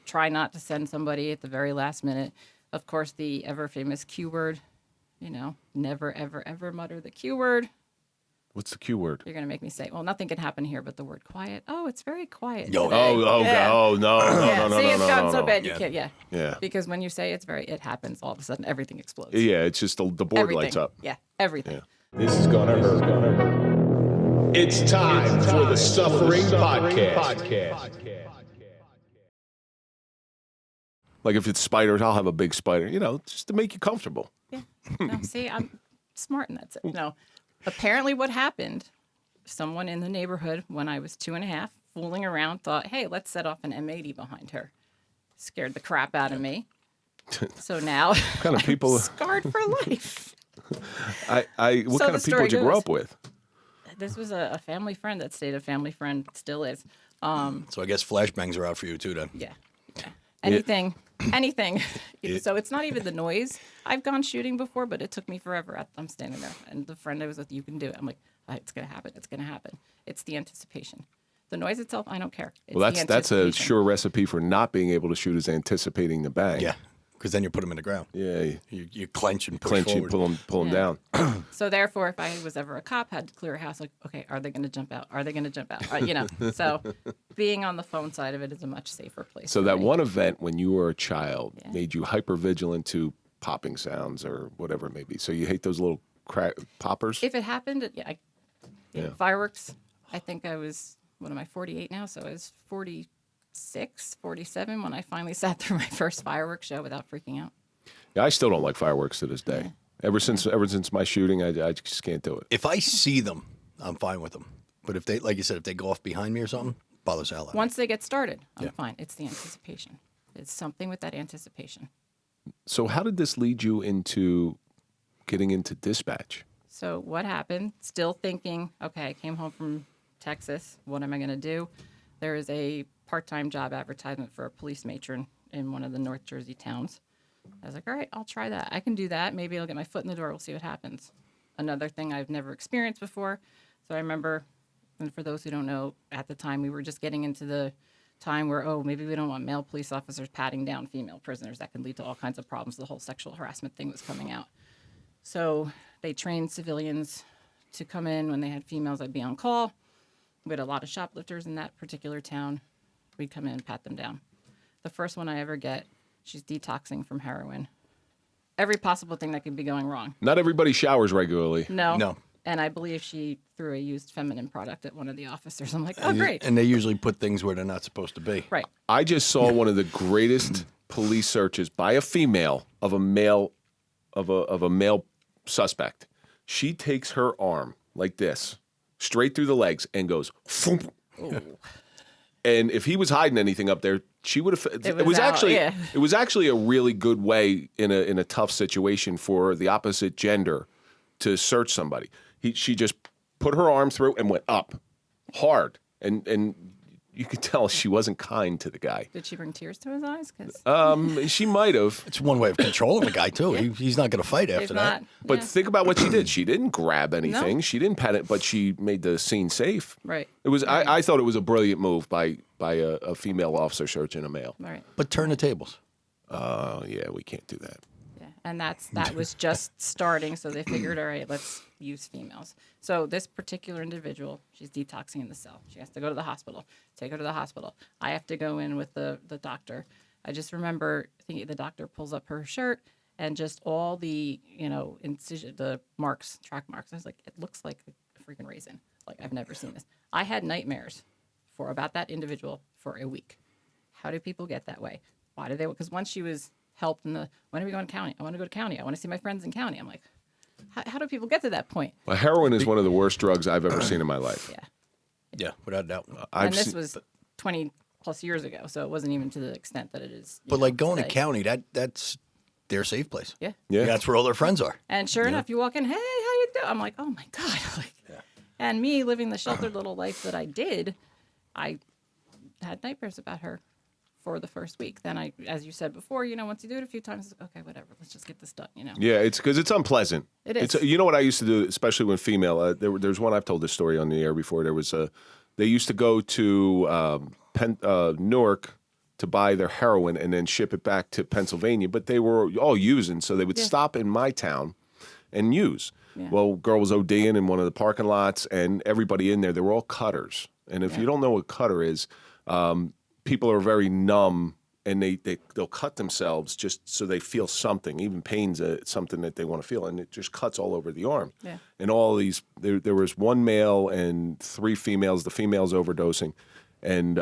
try not to send somebody at the very last minute. Of course, the ever famous Q word, never, ever, ever mutter the Q word. What's the Q word? You're going to make me say, well, nothing can happen here but the word quiet. Oh, it's very quiet. No, no. See, it's gotten so bad you can't, Yeah. Because when you say it happens, all of a sudden everything explodes. Yeah, it's just the board lights up. Yeah, everything. Yeah. This is going to hurt. It's time for the Suffering Podcast. Like if it's spiders, I'll have a big spider, just to make you comfortable. Yeah. No, see, I'm smart and that's it. No. Apparently what happened, someone in the neighborhood when I was 2.5, fooling around, thought, hey, let's set off an M80 behind her. Scared the crap out of me. So now kind of people I'm scarred for life. What kind of people did you grow up with? This was a family friend that stayed a family friend, still is. So I guess flashbangs are out for you too then. Yeah. Anything. So it's not even the noise. I've gone shooting before, but it took me forever. I'm standing there, and the friend I was with, you can do it. I'm like, it's going to happen. It's going to happen. It's the anticipation. The noise itself, I don't care. It's that's a sure recipe for not being able to shoot is anticipating the bang. Yeah, because then you put them in the ground. Yeah. You clench and push forward. Pull them down. So therefore, if I was ever a cop, had to clear a house, like, okay, are they going to jump out? Are they going to jump out? So being on the phone side of it is a much safer place. So that one event when you were a child made you hyper vigilant to popping sounds or whatever it may be. So you hate those little poppers? If it happened, fireworks. I think I was, 48 now? So I was 46, 47 when I finally sat through my first fireworks show without freaking out. Yeah, I still don't like fireworks to this day. Yeah. Ever since my shooting, I just can't do it. If I see them, I'm fine with them. But if they, like you said, if they go off behind me or something, bothers the hell out. Once they get started, I'm fine. It's the anticipation. It's something with that anticipation. So how did this lead you into getting into dispatch? So what happened? Still thinking, okay, I came home from Texas. What am I going to do? There is a part-time job advertisement for a police matron in one of the North Jersey towns. I was like, all right, I'll try that. I can do that. Maybe I'll get my foot in the door. We'll see what happens. Another thing I've never experienced before. So I remember, and for those who don't know, at the time we were just getting into the time where, maybe we don't want male police officers patting down female prisoners. That can lead to all kinds of problems. The whole sexual harassment thing was coming out. So they trained civilians to come in. When they had females, I'd be on call. We had a lot of shoplifters in that particular town. We'd come in and pat them down. The first one I ever get, she's detoxing from heroin. Every possible thing that could be going wrong. Not everybody showers regularly. No. And I believe she threw a used feminine product at one of the officers. I'm like, oh, great. And they usually put things where they're not supposed to be. Right. I just saw one of the greatest police searches by a female of a male suspect. She takes her arm like this, straight through the legs, and goes, "Foomp." And if he was hiding anything up there, she would have. It was actually a really good way in a tough situation for the opposite gender to search somebody. She just put her arm through and went up hard, and you could tell she wasn't kind to the guy. Did she bring tears to his eyes? 'Cause she might have. It's one way of controlling the guy too. He's not going to fight after that. But think about what she did. She didn't grab anything. No. She didn't pat it, but she made the scene safe. Right. It was. Right. I thought it was a brilliant move by a female officer searching a male. Right. But turn the tables. Yeah, we can't do that. Yeah, and that was just starting. So they figured, all right, let's use females. So this particular individual, she's detoxing in the cell. She has to go to the hospital. Take her to the hospital. I have to go in with the doctor. I just remember thinking the doctor pulls up her shirt and just all the, incision, the marks, track marks. I was like, it looks like a freaking raisin. Like, I've never seen this. I had nightmares about that individual for a week. How do people get that way? Why do they? Because once she was helped when are we going to county? I want to go to county. I want to see my friends in county. I'm like, how do people get to that point? Well, heroin is one of the worst drugs I've ever seen in my life. Yeah, without a doubt. And this was 20 plus years ago, so it wasn't even to the extent that it is. But like going to county, that's their safe place. Yeah. That's where all their friends are. And sure enough, you walk in, hey, how you doing? I'm like, oh my God. And me living the sheltered little life that I did, I had nightmares about her for the first week. Then I, as you said before, once you do it a few times, it's like, okay, whatever, let's just get this done, Yeah, it's because it's unpleasant. It is. You know what I used to do, especially when female, there's one, I've told this story on the air before. There was they used to go to Newark to buy their heroin and then ship it back to Pennsylvania, but they were all using, so they would stop in my town and use. Yeah. Well, girl was ODing in one of the parking lots, and everybody in there, they were all cutters. And if you don't know what cutter is, people are very numb, and they'll cut themselves just so they feel something. Even pain's something that they want to feel, and it just cuts all over the arm. Yeah. And all these, there was one male and 3 females. The females overdosing, and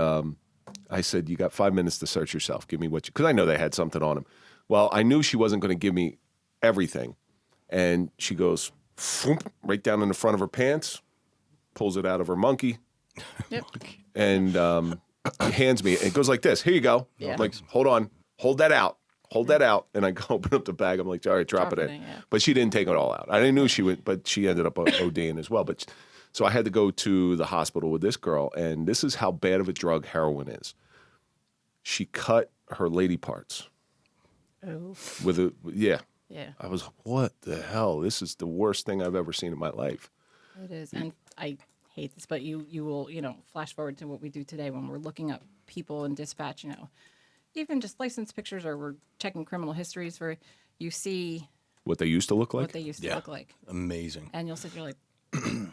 I said, "You got 5 minutes to search yourself. Give me what you," because I know they had something on them. Well, I knew she wasn't going to give me everything, and she goes right down in the front of her pants, pulls it out of her monkey, and hands me. It goes like this. Here you go. Yeah. I'm like, hold on, hold that out. Hold that out. And I go open up the bag. I'm like, all right, drop it in. Yeah. But she didn't take it all out. I knew she would, but she ended up ODing as well. But so I had to go to the hospital with this girl, and this is how bad of a drug heroin is. She cut her lady parts. Oh. Yeah. I was, what the hell? This is the worst thing I've ever seen in my life. It is. And I hate this, but you will, flash forward to what we do today when we're looking up people in dispatch, even just license pictures, or we're checking criminal histories where you see what they used to look like. Amazing. And you're like,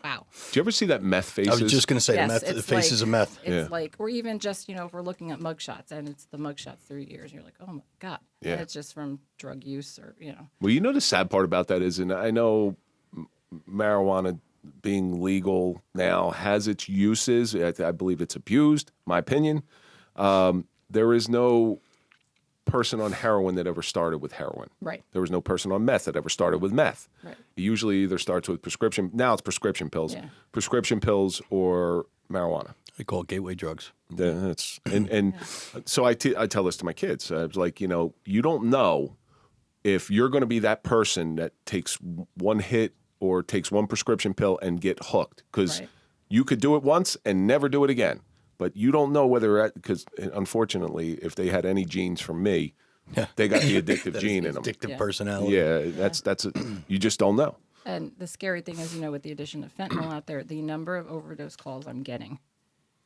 wow. Do you ever see that meth faces? I was just going to say, the faces of meth. It's like, or even just, if we're looking at mugshots, and it's the mugshots through years, and you're like, oh my God. Yeah. And it's just from drug use or, Well, the sad part about that is, and I know marijuana being legal now has its uses. I believe it's abused, my opinion. There is no person on heroin that ever started with heroin. Right. There was no person on meth that ever started with meth. Right. It usually either starts with prescription. Now it's prescription pills. Yeah. Prescription pills or marijuana. They call it gateway drugs. So I tell this to my kids. I was like, you don't know if you're going to be that person that takes one hit or takes one prescription pill and get hooked, because you could do it once and never do it again. But you don't know whether, because unfortunately, if they had any genes from me, they got the addictive gene in them. Addictive personality. Yeah, that's you just don't know. And the scary thing is, with the addition of fentanyl out there, the number of overdose calls I'm getting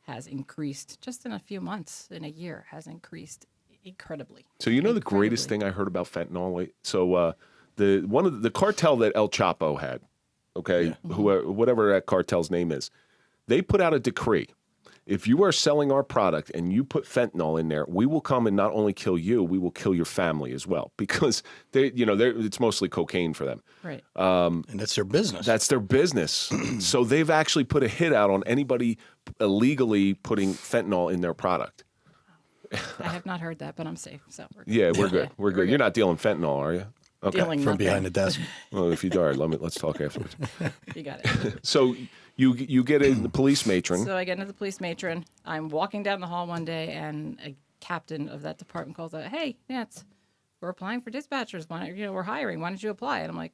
has increased just in a few months, in a year, has increased incredibly. So the greatest thing I heard about fentanyl? So the cartel that El Chapo had, whatever that cartel's name is, they put out a decree. If you are selling our product and you put fentanyl in there, we will come and not only kill you, we will kill your family as well, because it's mostly cocaine for them. Right. And that's their business. That's their business. So they've actually put a hit out on anybody illegally putting fentanyl in their product. I have not heard that, but I'm safe. So we're good. We're good. You're not dealing fentanyl, are you? Okay. Dealing from behind the desk. Well, if you are, let's talk afterwards. You got it. So you get in the police matron. So I get into the police matron. I'm walking down the hall one day, and a captain of that department calls out, "Hey, Nance, we're applying for dispatchers. We're hiring. Why don't you apply?" And I'm like,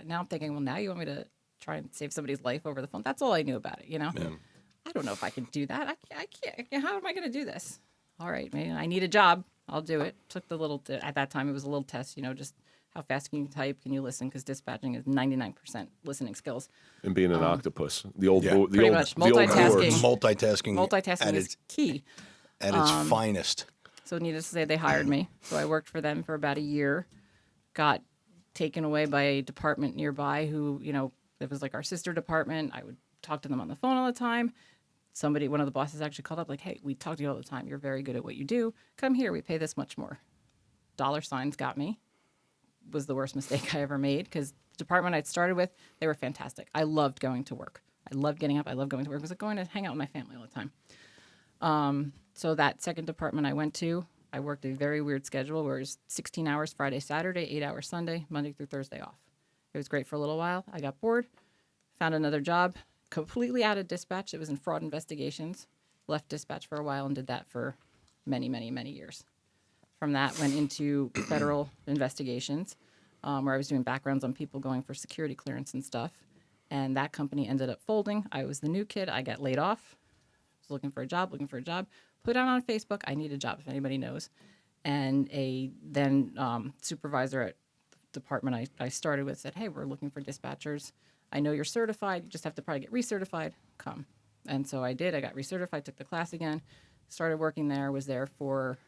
now I'm thinking, well, now you want me to try and save somebody's life over the phone? That's all I knew about it, Yeah. I don't know if I can do that. I can't. How am I going to do this? All right, man, I need a job. I'll do it. Took the little, at that time it was a little test, just how fast can you type, can you listen, because dispatching is 99% listening skills. And being an octopus. Multitasking. Multitasking is key. At its finest. So needless to say, they hired me. So I worked for them for about a year, got taken away by a department nearby who, it was like our sister department. I would talk to them on the phone all the time. One of the bosses actually called up like, "Hey, we talk to you all the time. You're very good at what you do. Come here. We pay this much more." Dollar signs got me. Was the worst mistake I ever made, because the department I'd started with, they were fantastic. I loved going to work. I loved getting up. I loved going to work. It was like going to hang out with my family all the time. So that second department I went to, I worked a very weird schedule where it was 16 hours Friday, Saturday, 8 hours Sunday, Monday through Thursday off. It was great for a little while. I got bored, found another job. Completely out of dispatch. It was in fraud investigations. Left dispatch for a while and did that for many, many, many years. From that, went into federal investigations, where I was doing backgrounds on people going for security clearance and stuff. And that company ended up folding. I was the new kid. I got laid off. Was looking for a job. Put out on Facebook, I need a job, if anybody knows. And a then supervisor at the department I started with said, "Hey, we're looking for dispatchers. I know you're certified. You just have to probably get recertified. Come." And so I did. I got recertified, took the class again, started working there, was there for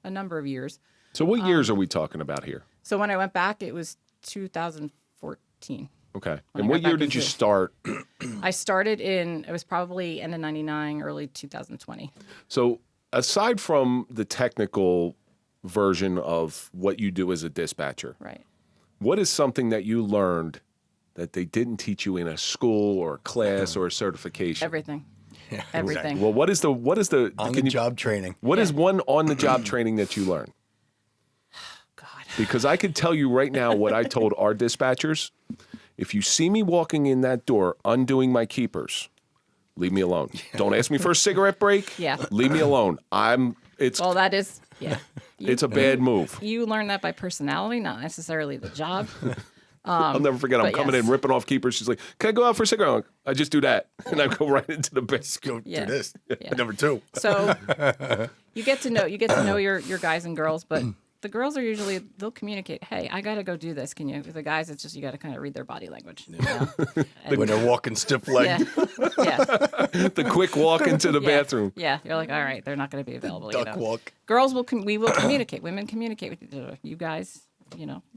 a number of years. So what years are we talking about here? So when I went back, it was 2014. Okay. And what year did you start? I started it was probably end of 99, early 2020. So aside from the technical version of what you do as a dispatcher, Right. what is something that you learned that they didn't teach you in a school or a class or a certification? Everything. Everything. Well, what is the on the job training? What is one on the job training that you learned? God. Because I can tell you right now what I told our dispatchers. If you see me walking in that door undoing my keepers, leave me alone. Don't ask me for a cigarette break. Yeah. Leave me alone. Well, that is, yeah. It's a bad move. You learn that by personality, not necessarily the job. I'll never forget. I'm but coming yes. in, ripping off keepers. She's like, "Can I go out for a cigarette?" I'm like, I just do that, and I go right into the bed. Go Yeah. do this. Yeah. Number 2. So you get to know your guys and girls, but the girls are usually, they'll communicate, hey, I got to go do this. Can you? The guys, it's just you got to kind of read their body language. You know? When they're walking stiff-legged, Yeah. The quick walk into the Yeah. bathroom. Yeah. You're like, all right, they're not going to be available. duck walk. Girls we will communicate. Women communicate with each other. You guys,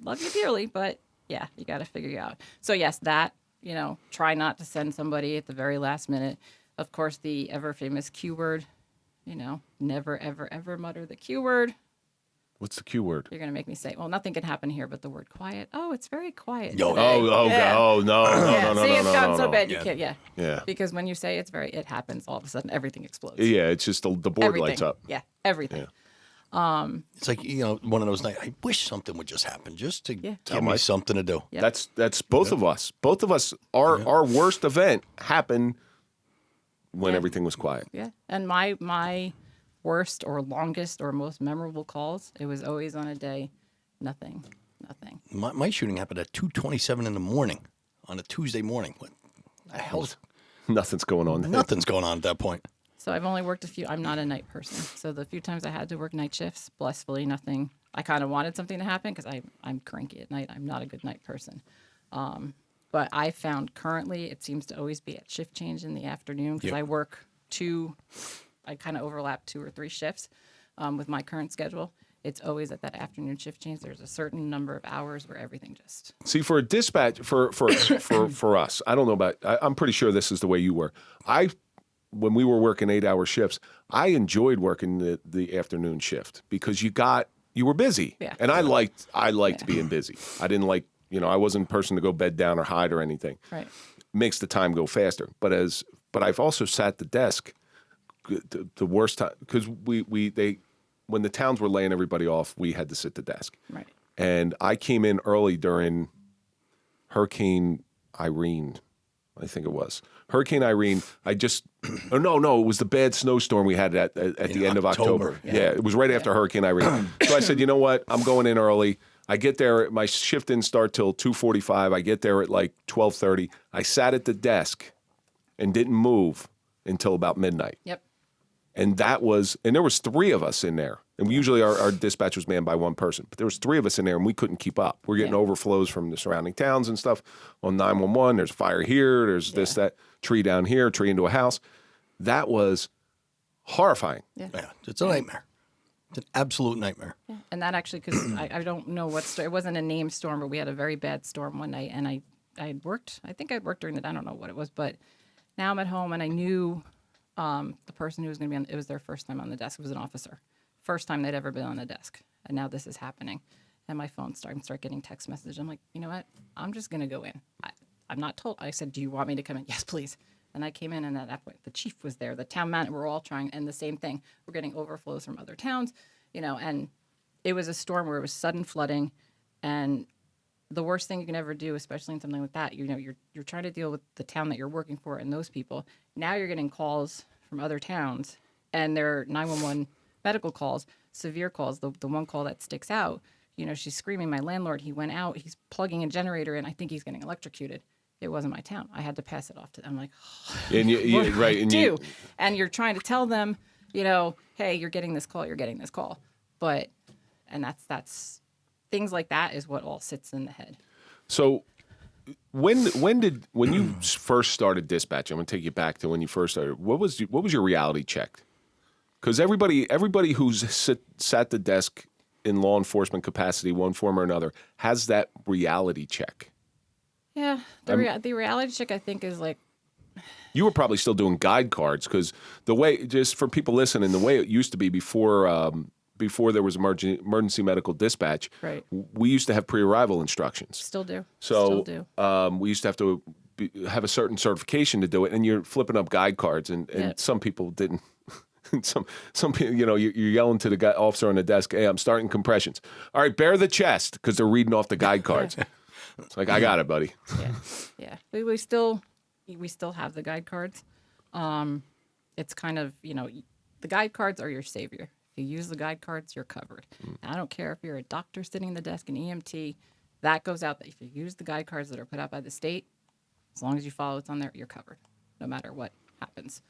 love you dearly, but yeah, you got to figure it out. So yes, that, try not to send somebody at the very last minute. Of course, the ever famous Q word, never, ever, ever mutter the Q word. What's the Q word? You're going to make me say, well, nothing can happen here but the word quiet. Oh, it's very quiet. Yo, today. Yeah. No, no, Yeah. no, See, no, it's no, gotten no, so no. bad you Yeah. can't, Yeah. Because when you say it happens, all of a sudden everything explodes. Yeah, it's just the board Everything. lights up. Yeah, everything. Yeah. It's like, one of those nights, I wish something would just happen just to Yeah. give me something to do. Yep. That's both of us. Both of us, our worst event happened when Yeah. everything was quiet. Yeah. And my worst or longest or most memorable calls, it was always on a day, nothing. My shooting happened at 2:27 in the morning on a Tuesday morning. What the hell's Nothing's going on there. nothing's going on at that point. So I've only worked I'm not a night person. So the few times I had to work night shifts, blissfully nothing. I kind of wanted something to happen because I'm cranky at night. I'm not a good night person. But I found currently it seems to always be at shift change in the afternoon because Yep. I work I kind of overlap 2 or 3 shifts with my current schedule. It's always at that afternoon shift change. There's a certain number of hours where everything just. See, for a dispatch, for us, I don't know about. I'm pretty sure this is the way you were. When we were working 8-hour shifts, I enjoyed working the afternoon shift because you were busy, Yeah. and I liked being busy. I didn't like, I wasn't a person to go bed down or hide or anything. Right. Makes the time go faster. But I've also sat the desk the worst time because when the towns were laying everybody off, we had to sit the desk. Right. And I came in early during Hurricane Irene, I think it was. Hurricane Irene, it was the bad snowstorm we had at the end of October. Yeah, it was right after Hurricane Irene. So I said, you know what? I'm going in early. I get there, my shift didn't start till 2:45. I get there at like 12:30. I sat at the desk and didn't move until about midnight. Yep. And there was 3 of us in there. And usually our dispatch was manned by one person, but there was 3 of us in there and we couldn't keep up. We're getting overflows from the surrounding towns and stuff on 911. There's fire here. There's this, that, tree down here, tree into a house. That was horrifying. Yeah. Yeah, it's a nightmare. It's an absolute nightmare. Yeah. And that actually, because I don't know it wasn't a named storm, but we had a very bad storm one night, and I think I'd worked during the, I don't know what it was, but now I'm at home and I knew the person who was going to be it was their first time on the desk. It was an officer. First time they'd ever been on the desk. And now this is happening. And my phone start getting text messages. I'm like, you know what? I'm just going to go in. I'm not told. I said, do you want me to come in? Yes, please. And I came in, and at that point, the chief was there. The town manager, we're all trying, and the same thing. We're getting overflows from other towns, and it was a storm where it was sudden flooding. And the worst thing you can ever do, especially in something like that, you're trying to deal with the town that you're working for and those people. Now you're getting calls from other towns, and they're 911 medical calls, severe calls. The one call that sticks out, she's screaming, my landlord, he went out, he's plugging a generator in, I think he's getting electrocuted. It wasn't my town. I had to pass it off to them. I'm like, And you right, and and you're trying to tell them, hey, you're getting this call, but, and that's things like that is what all sits in the head. So when you first started dispatching, I'm going to take you back to when you first started. What was your reality check? Because everybody who's sat the desk in law enforcement capacity, one form or another, has that reality check. Yeah, the reality check I think is like. You were probably still doing guide cards because the way, just for people listening, the way it used to be before there was emergency medical dispatch, right. We used to have pre-arrival instructions. Still do. So Still do. We used to have to have a certain certification to do it, and you're flipping up guide cards, and some people didn't. some people, you're yelling to the officer on the desk, "Hey, I'm starting compressions." All right, bare the chest, because they're reading off the guide cards. It's like, I got it, buddy. Yeah. We still have the guide cards. It's kind of, the guide cards are your savior. If you use the guide cards, you're covered. I don't care if you're a doctor sitting at the desk, an EMT, that goes out. If you use the guide cards that are put out by the state, as long as you follow what's on there, you're covered, no matter what happens.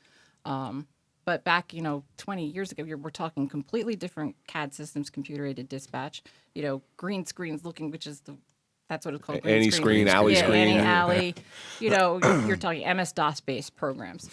But back, 20 years ago, we're talking completely different CAD systems, computer-aided dispatch, green screens looking, that's what it's called. Any screen, alley screen. Any alley. You're talking MS-DOS-based programs.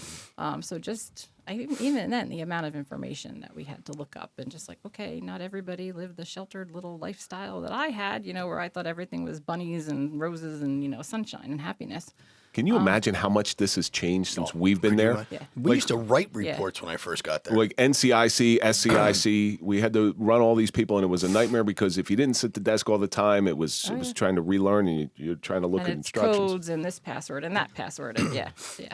So just, even then, the amount of information that we had to look up and just like, okay, not everybody lived the sheltered little lifestyle that I had, where I thought everything was bunnies and roses and, sunshine and happiness. Can you imagine how much this has changed since we've been there? Yeah. We used to write reports when I first got there. Like NCIC, SCIC, we had to run all these people, and it was a nightmare because if you didn't sit at the desk all the time, it was trying to relearn, and you're trying to look at instructions. Codes and this password and that password, and yeah.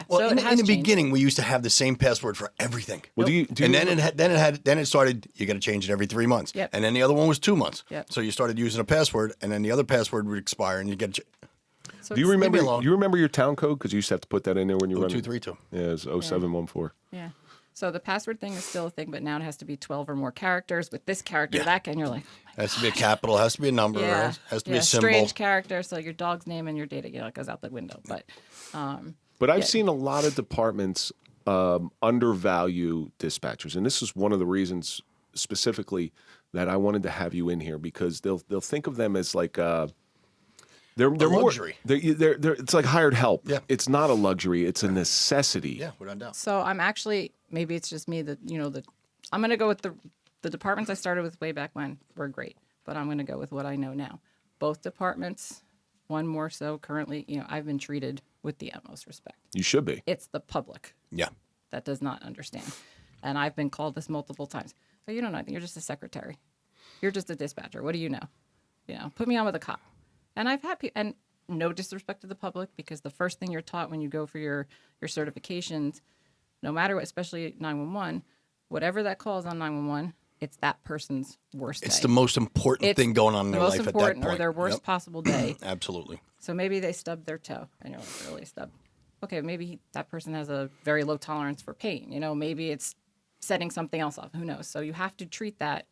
Well, so in the changed. beginning, we used to have the same password for everything. Well, then it started. You got to change it every 3 months. Yep. And then the other one was 2 months. Yep. So you started using a password, and then the other password would expire, and you get. So Do you remember? You remember your town code because you used to have to put that in there when you run. 0232. Yeah, it was 0714. Yeah. So the password thing is still a thing, but now it has to be 12 or more characters with this character, that, and you're like, has to be a capital, has to be a number, has to be a symbol. Strange character. So your dog's name and your data, it goes out the window. But I've seen a lot of departments undervalue dispatchers, and this is one of the reasons specifically that I wanted to have you in here because they'll think of them as like. They're luxury. It's like hired help. Yeah. It's not a luxury. It's a necessity. Yeah, without doubt. So I'm actually, maybe it's just me that, I'm going to go with the departments I started with way back when were great, but I'm going to go with what I know now. Both departments, one more so currently, I've been treated with the utmost respect. You should be. It's the public Yeah. that does not understand. And I've been called this multiple times. Oh, you don't know anything. You're just a secretary. You're just a dispatcher. What do you know? Put me on with a cop. And I've had and no disrespect to the public, because the first thing you're taught when you go for your certifications, no matter what, especially 911, whatever that call is on 911, it's that person's worst day. It's the most important thing going on in their life at that point. Most important or their worst possible day. Absolutely. So maybe they stubbed their toe, and you're like, really stubbed? Okay, maybe that person has a very low tolerance for pain. Maybe it's setting something else off. Who knows? So you have to treat that.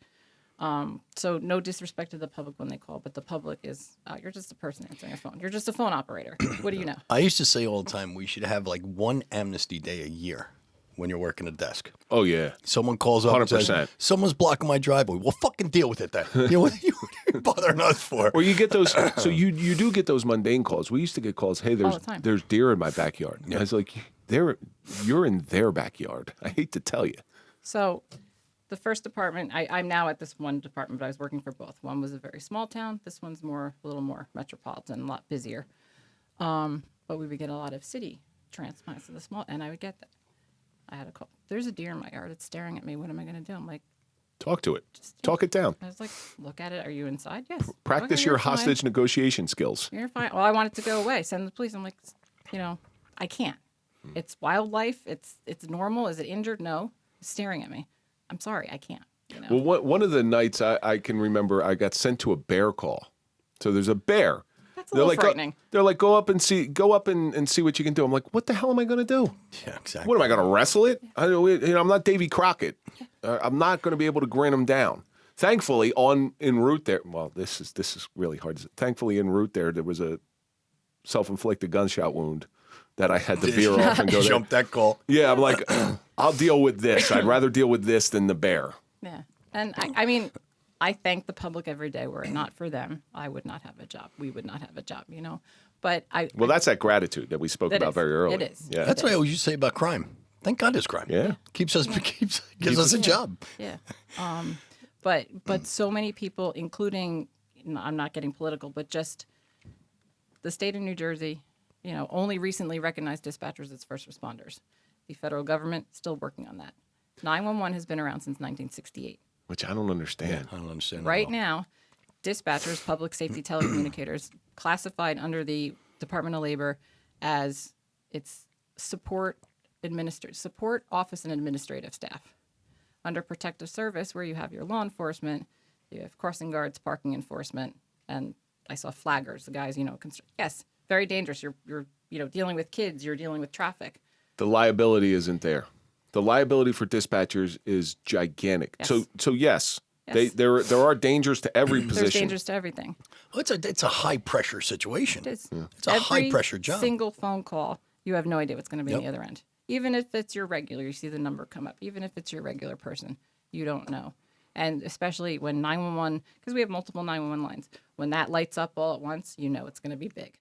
So no disrespect to the public when they call, but the public is, you're just a person answering a phone. You're just a phone operator. What do you know? I used to say all the time, we should have like one amnesty day a year when you're working a desk. Oh, yeah. Someone calls up 100%. and says, someone's blocking my driveway. Well, fucking deal with it then. What are you bothering us for? Or you get those, so you do get those mundane calls. We used to get calls, hey, there's deer in my backyard. Yeah. I was like, you're in their backyard. I hate to tell you. So the first department, I'm now at this one department, but I was working for both. One was a very small town. This one's a little more metropolitan, a lot busier. But we would get a lot of city transplants to the small, and I would get that. I had a call. There's a deer in my yard. It's staring at me. What am I going to do? I'm like, talk to it. Talk it down. I was like, look at it. Are you inside? Yes. Practice okay, your fine. hostage negotiation skills. You're fine. Well, I want it to go away. Send the police. I'm like, I can't. It's wildlife. It's normal. Is it injured? No. It's staring at me. I'm sorry. I can't. Well, one of the nights I can remember, I got sent to a bear call. So there's a bear. That's a little frightening. They're like, go up and see what you can do. I'm like, what the hell am I going to do? Yeah, exactly. What am I going to wrestle it? I'm not Davy Crockett. I'm not going to be able to grin him down. Thankfully, en route there. Well, this is really hard. Thankfully, en route there was a self-inflicted gunshot wound that I had to veer off and go there. Jump that call. Yeah, I'm like, I'll deal with this. I'd rather deal with this than the bear. Yeah, and I mean, I thank the public every day. Were it not for them, I would not have a job. We would not have a job, But that's that gratitude that we spoke about very early. It is. Yeah. That's what I always used to say about crime. Thank God it's crime. Yeah. Gives us a job. Yeah. But so many people, including, I'm not getting political, but just the state of New Jersey, only recently recognized dispatchers as first responders. The federal government still working on that. 911 has been around since 1968. Which I don't understand. I don't understand. Right now, dispatchers, public safety telecommunicators, classified under the Department of Labor as its support office and administrative staff. Under protective service, where you have your law enforcement, you have crossing guards, parking enforcement, and I saw flaggers, the guys, yes, very dangerous. You're dealing with kids, you're dealing with traffic. The liability isn't there. The liability for dispatchers is gigantic. Yes. So yes. There are dangers to every position. There's dangers to everything. Well, it's a high pressure situation. It is. Yeah. It's a high pressure job. Single phone call, you have no idea what's going to be on the other end. Even if it's your regular, you see the number come up. Even if it's your regular person, you don't know. And especially when 911, because we have multiple 911 lines, when that lights up all at once, it's going to be big.